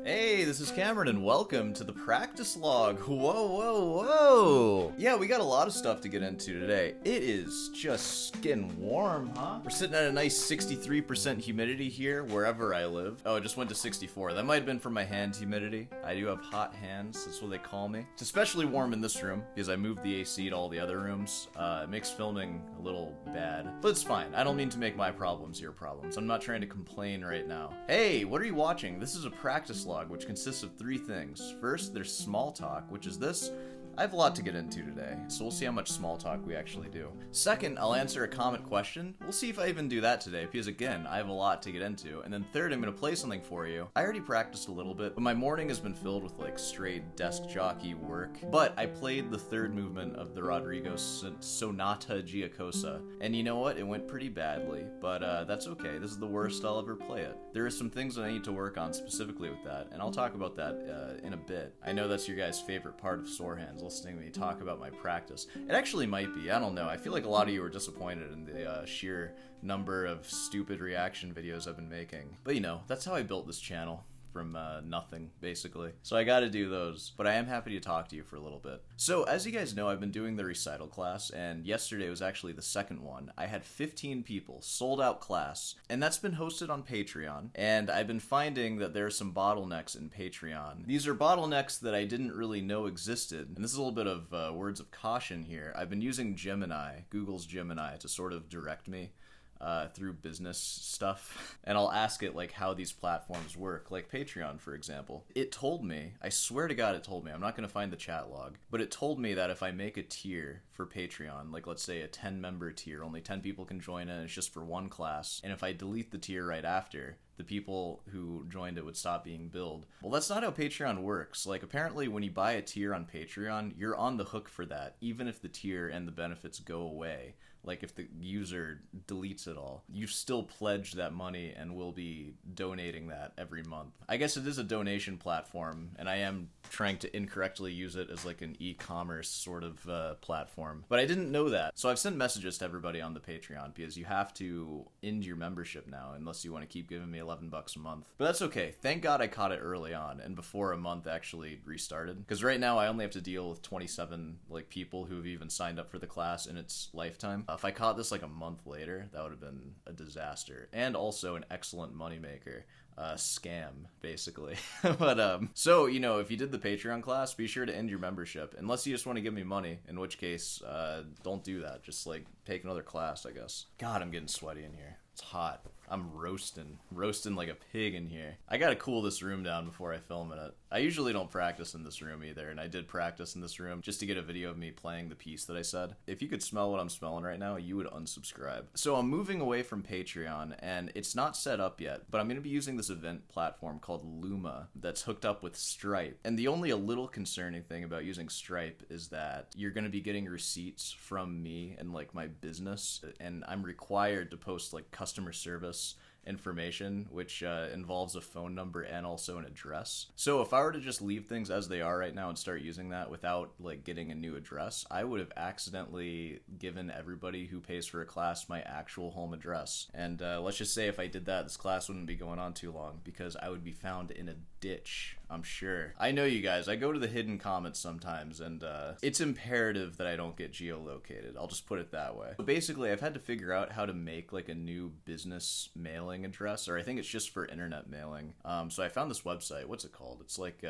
Hey, this is Cameron, and welcome to the practice log. Whoa. Yeah, we got a lot of stuff to get into today. It is just getting warm, huh? We're sitting at a nice 63% humidity here, wherever I live. Oh, it just went to 64. That might have been from my hand humidity. I do have hot hands, that's what they call me. It's especially warm in this room, because I moved the AC to all the other rooms. It makes filming a little bad, but it's fine. I don't mean to make my problems your problems. I'm not trying to complain right now. Hey, what are you watching? This is a practice log, which consists of three things. First, there's small talk, which is this. I have a lot to get into today, so we'll see how much small talk we actually do. Second, I'll answer a comment question. We'll see if I even do that today, because again, I have a lot to get into. And then third, I'm going to play something for you. I already practiced a little bit, but my morning has been filled with like straight desk jockey work. But I played the third movement of the Rodrigo Sonata Giacosa, and you know what? It went pretty badly, but that's okay. This is the worst I'll ever play it. There are some things that I need to work on specifically with that, and I'll talk about that in a bit. I know that's your guys' favorite part of Sore Hands, listening to me talk about my practice. It actually might be, I don't know. I feel like a lot of you are disappointed in the sheer number of stupid reaction videos I've been making. But you know, that's how I built this channel. From nothing, basically. So I gotta do those, but I am happy to talk to you for a little bit. So as you guys know, I've been doing the recital class, and yesterday was actually the second one. I had 15 people, sold out class, and that's been hosted on Patreon, and I've been finding that there are some bottlenecks in Patreon. These are bottlenecks that I didn't really know existed, and this is a little bit of words of caution here. I've been using Gemini, Google's Gemini, to sort of direct me through business stuff, and I'll ask it like how these platforms work, like Patreon for example. It told me, I swear to God it told me, I'm not going to find the chat log, but it told me that if I make a tier for Patreon, like let's say a 10 member tier, only 10 people can join it, and it's just for one class, and if I delete the tier right after, the people who joined it would stop being billed. Well, that's not how Patreon works. Like, apparently when you buy a tier on Patreon, you're on the hook for that, even if the tier and the benefits go away. Like, if the user deletes it all, you've still pledged that money and will be donating that every month. I guess it is a donation platform, and I am trying to incorrectly use it as like an e-commerce sort of platform. But I didn't know that. So I've sent messages to everybody on the Patreon, because you have to end your membership now unless you want to keep giving me $11 a month. But that's okay. Thank God I caught it early on and before a month actually restarted. Because right now I only have to deal with 27 like people who have even signed up for the class in its lifetime. If I caught this like a month later, that would have been a disaster. And also an excellent moneymaker. Scam, basically. But, so, you know, if you did the Patreon class, be sure to end your membership. Unless you just want to give me money, in which case, don't do that. Just, like, take another class, I guess. God, I'm getting sweaty in here. It's hot. I'm roasting like a pig in here. I gotta cool this room down before I film in it. I usually don't practice in this room either, and I did practice in this room just to get a video of me playing the piece that I said. If you could smell what I'm smelling right now, you would unsubscribe. So I'm moving away from Patreon, and it's not set up yet, but I'm gonna be using this event platform called Luma that's hooked up with Stripe. And the only a little concerning thing about using Stripe is that you're gonna be getting receipts from me and like my business, and I'm required to post like customer service information, which involves a phone number and also an address. So if I were to just leave things as they are right now and start using that without like getting a new address, I would have accidentally given everybody who pays for a class my actual home address. And let's just say if I did that, this class wouldn't be going on too long, because I would be found in a ditch, I'm sure. I know you guys, I go to the hidden comments sometimes, and it's imperative that I don't get geolocated. I'll just put it that way. But basically, I've had to figure out how to make like a new business mailing address, or I think it's just for internet mailing. So I found this website. What's it called? It's like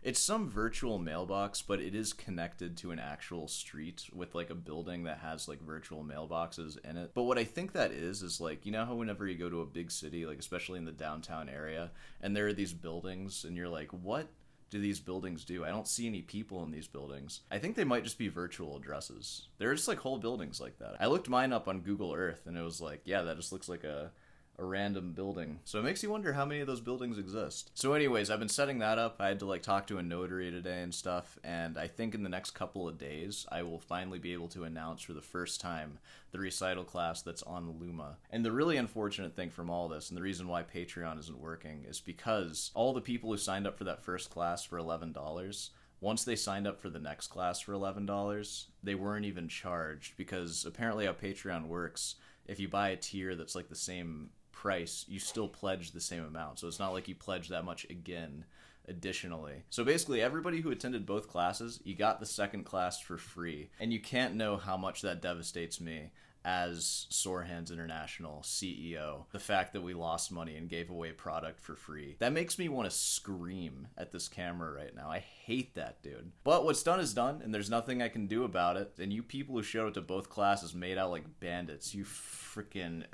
it's some virtual mailbox, but it is connected to an actual street with like a building that has like virtual mailboxes in it. But what I think that is like, you know how whenever you go to a big city, like especially in the downtown area, and there are these buildings and you're like, what do these buildings do? I don't see any people in these buildings. I think they might just be virtual addresses. There are just like whole buildings like that. I looked mine up on Google Earth and it was like, yeah, that just looks like a random building. So it makes you wonder how many of those buildings exist. So anyways, I've been setting that up. I had to like talk to a notary today and stuff, and I think in the next couple of days I will finally be able to announce for the first time the recital class that's on Luma. And the really unfortunate thing from all this, and the reason why Patreon isn't working, is because all the people who signed up for that first class for $11, once they signed up for the next class for $11, they weren't even charged, because apparently how Patreon works, if you buy a tier that's like the same price, you still pledge the same amount. So it's not like you pledge that much again additionally. So basically, everybody who attended both classes, you got the second class for free. And you can't know how much that devastates me as Sore Hands International CEO. The fact that we lost money and gave away product for free. That makes me want to scream at this camera right now. I hate that, dude. But what's done is done, and there's nothing I can do about it. And you people who showed up to both classes made out like bandits. You freaking...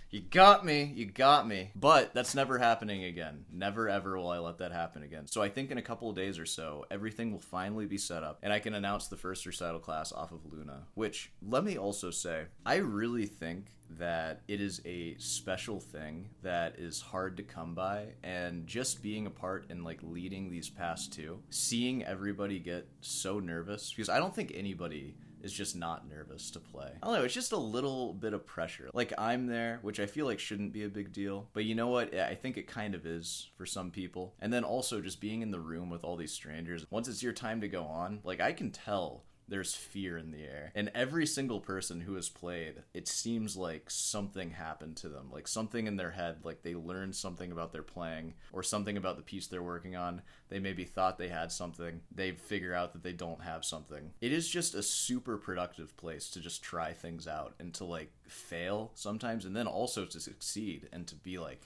You got me. You got me. But that's never happening again. Never ever will I let that happen again. So I think in a couple of days or so, everything will finally be set up and I can announce the first recital class off of Luna. Which, let me also say, I really think that it is a special thing that is hard to come by, and just being a part and like leading these past two, seeing everybody get so nervous, because I don't think anybody is just not nervous to play. I don't know, it's just a little bit of pressure. Like, I'm there, which I feel like shouldn't be a big deal, but you know what? I think it kind of is for some people. And then also just being in the room with all these strangers, once it's your time to go on, like, I can tell there's fear in the air. And every single person who has played, it seems like something happened to them. Like something in their head, like they learned something about their playing or something about the piece they're working on. They maybe thought they had something. They figure out that they don't have something. It is just a super productive place to just try things out and to like fail sometimes, and then also to succeed and to be like,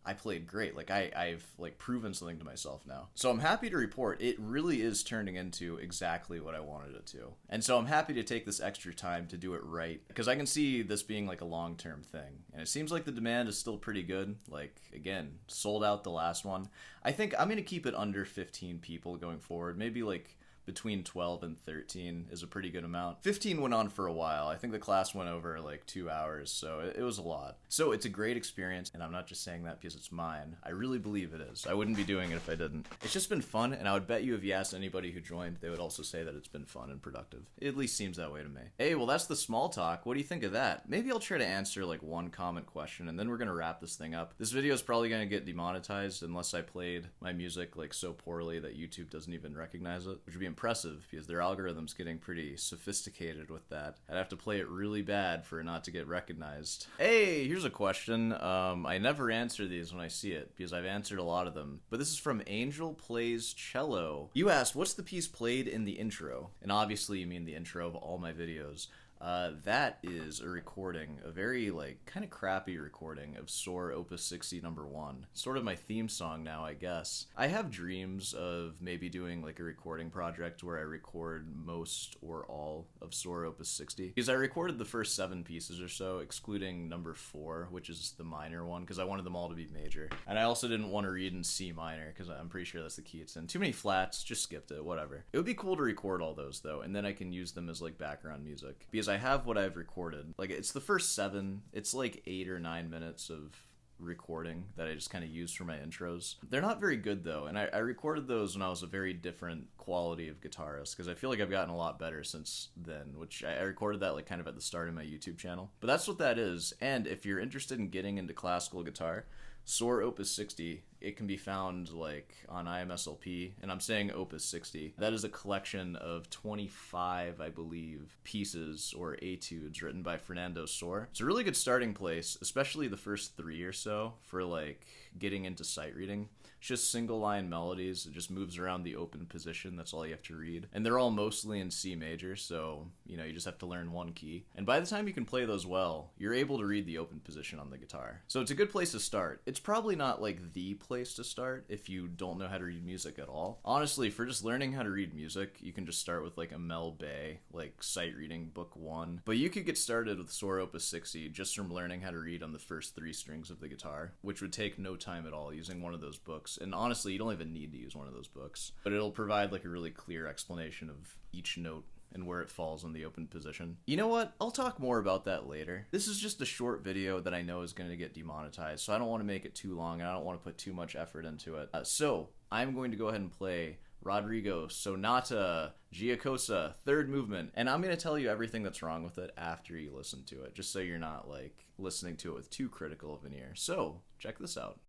I played great. Like I've like proven something to myself now. So I'm happy to report it really is turning into exactly what I wanted it to. And so I'm happy to take this extra time to do it right, because I can see this being like a long-term thing. And it seems like the demand is still pretty good. Like, again, sold out the last one. I think I'm going to keep it under 15 people going forward. Maybe like between 12 and 13 is a pretty good amount. 15 went on for a while. I think the class went over like 2 hours, so it was a lot. So it's a great experience, and I'm not just saying that because it's mine. I really believe it is. I wouldn't be doing it if I didn't. It's just been fun, and I would bet you if you asked anybody who joined, they would also say that it's been fun and productive. It at least seems that way to me. Hey, well, that's the small talk. What do you think of that? Maybe I'll try to answer like one comment question, and then we're gonna wrap this thing up. This video is probably gonna get demonetized unless I played my music like so poorly that YouTube doesn't even recognize it, which would be impressive because their algorithm's getting pretty sophisticated with that. I'd have to play it really bad for it not to get recognized. Hey, here's a question. I never answer these when I see it because I've answered a lot of them, but this is from Angel Plays Cello. You asked, what's the piece played in the intro? And obviously you mean the intro of all my videos. That is a recording, a very like kind of crappy recording of Soar Opus 60 No. 1. Sort of my theme song now, I guess. I have dreams of maybe doing like a recording project where I record most or all of Soar Opus 60, because I recorded the first 7 pieces or so, excluding No. 4, which is the minor one, because I wanted them all to be major. And I also didn't want to read in C minor, because I'm pretty sure that's the key it's in. Too many flats, just skipped it, whatever. It would be cool to record all those though, and then I can use them as like background music, because I have what I've recorded. Like, it's the first 7, it's like 8 or 9 minutes of recording that I just kind of use for my intros. They're not very good though, and I recorded those when I was a very different quality of guitarist, because I feel like I've gotten a lot better since then, which I recorded that like kind of at the start of my YouTube channel. But that's what that is, and if you're interested in getting into classical guitar, Soar Opus 60, it can be found like on IMSLP, and I'm saying Opus 60. That is a collection of 25, I believe, pieces or etudes written by Fernandez Soar. It's a really good starting place, especially the first 3 or so for like getting into sight reading. It's just single line melodies. It just moves around the open position. That's all you have to read. And they're all mostly in C major, so, you know, you just have to learn one key. And by the time you can play those well, you're able to read the open position on the guitar. So it's a good place to start. It's probably not like the place to start if you don't know how to read music at all. Honestly, for just learning how to read music, you can just start with like a Mel Bay, like sight reading book 1. But you could get started with Soar Opus 60 just from learning how to read on the first 3 strings of the guitar, which would take no time at all using one of those books. And honestly, you don't even need to use one of those books, but it'll provide like a really clear explanation of each note and where it falls in the open position. You know what? I'll talk more about that later. This is just a short video that I know is going to get demonetized, so I don't want to make it too long, and I don't want to put too much effort into it. So I'm going to go ahead and play Rodrigo Sonata Giacosa, 3rd movement, and I'm going to tell you everything that's wrong with it after you listen to it, just so you're not like listening to it with too critical of an ear. So check this out.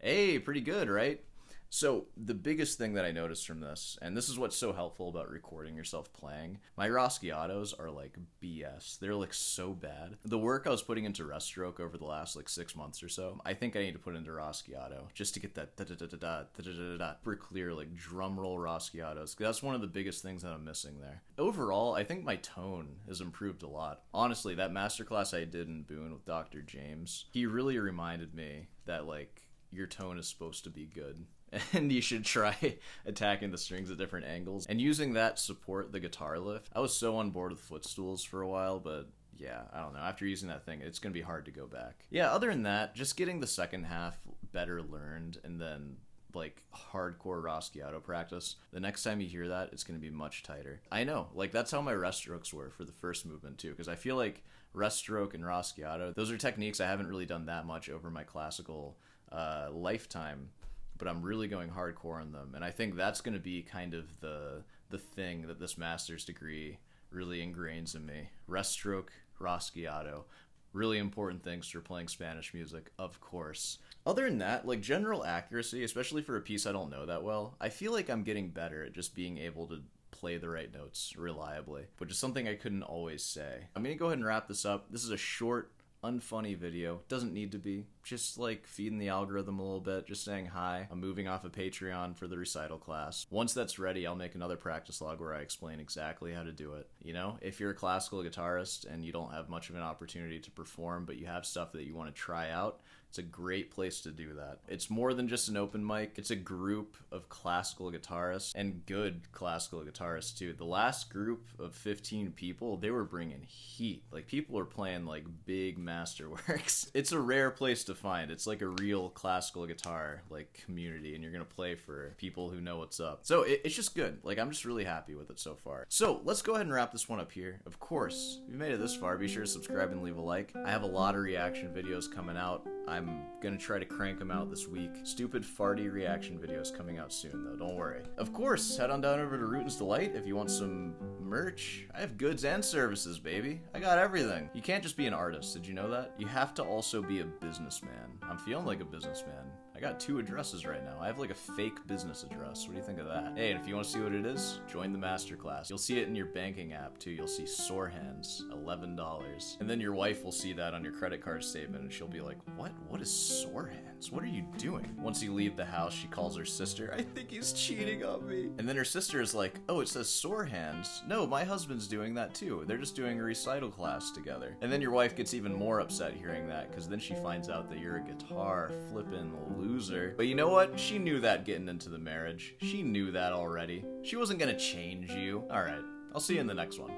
Hey, pretty good, right? So, the biggest thing that I noticed from this, and this is what's so helpful about recording yourself playing, my Rosciatos are like BS. They're like so bad. The work I was putting into rest stroke over the last like 6 months or so, I think I need to put into Rosciato just to get that da-da-da-da-da, super clear, like drum roll Rosciatos. That's one of the biggest things that I'm missing there. Overall, I think my tone has improved a lot. Honestly, that masterclass I did in Boone with Dr. James, he really reminded me that like your tone is supposed to be good. And you should try attacking the strings at different angles. And using that to support the guitar lift. I was so on board with footstools for a while, but yeah, I don't know. After using that thing, it's going to be hard to go back. Yeah, other than that, just getting the second half better learned and then like hardcore Rosciato practice. The next time you hear that, it's going to be much tighter. I know, like that's how my rest strokes were for the first movement too, because I feel like rest stroke and Rosciato, those are techniques I haven't really done that much over my classical lifetime, but I'm really going hardcore on them, and I think that's going to be kind of the thing that this master's degree really ingrains in me. Rest stroke, Rosciato, really important things for playing Spanish music, of course. Other than that, like general accuracy, especially for a piece I don't know that well, I feel like I'm getting better at just being able to play the right notes reliably, which is something I couldn't always say. I'm going to go ahead and wrap this up. This is a short, unfunny video. Doesn't need to be. Just like feeding the algorithm a little bit, just saying hi. I'm moving off of Patreon for the recital class. Once that's ready, I'll make another practice log where I explain exactly how to do it. You know, if you're a classical guitarist and you don't have much of an opportunity to perform, but you have stuff that you want to try out, it's a great place to do that. It's more than just an open mic. It's a group of classical guitarists and good classical guitarists too. The last group of 15 people, they were bringing heat. Like people are playing like big masterworks. It's a rare place to find. It's like a real classical guitar like community, and you're gonna play for people who know what's up. So it's just good. Like I'm just really happy with it so far. So let's go ahead and wrap this one up here. Of course, if you made it this far, be sure to subscribe and leave a like. I have a lot of reaction videos coming out. I'm gonna try to crank them out this week. Stupid farty reaction videos coming out soon though, don't worry. Of course, head on down over to Rootin's Delight if you want some merch. I have goods and services, baby. I got everything. You can't just be an artist, did you know that? You have to also be a businessman. I'm feeling like a businessman. I got 2 addresses right now. I have like a fake business address. What do you think of that? Hey, and if you want to see what it is, join the masterclass. You'll see it in your banking app too. You'll see sore hands, $11. And then your wife will see that on your credit card statement and she'll be like, what? What is sore hands? What are you doing? Once you leave the house, she calls her sister. I think he's cheating on me. And then her sister is like, oh, it says sore hands. No, my husband's doing that too. They're just doing a recital class together. And then your wife gets even more upset hearing that because then she finds out that you're a guitar flippin' loser. But you know what? She knew that getting into the marriage. She knew that already. She wasn't gonna change you. Alright, I'll see you in the next one.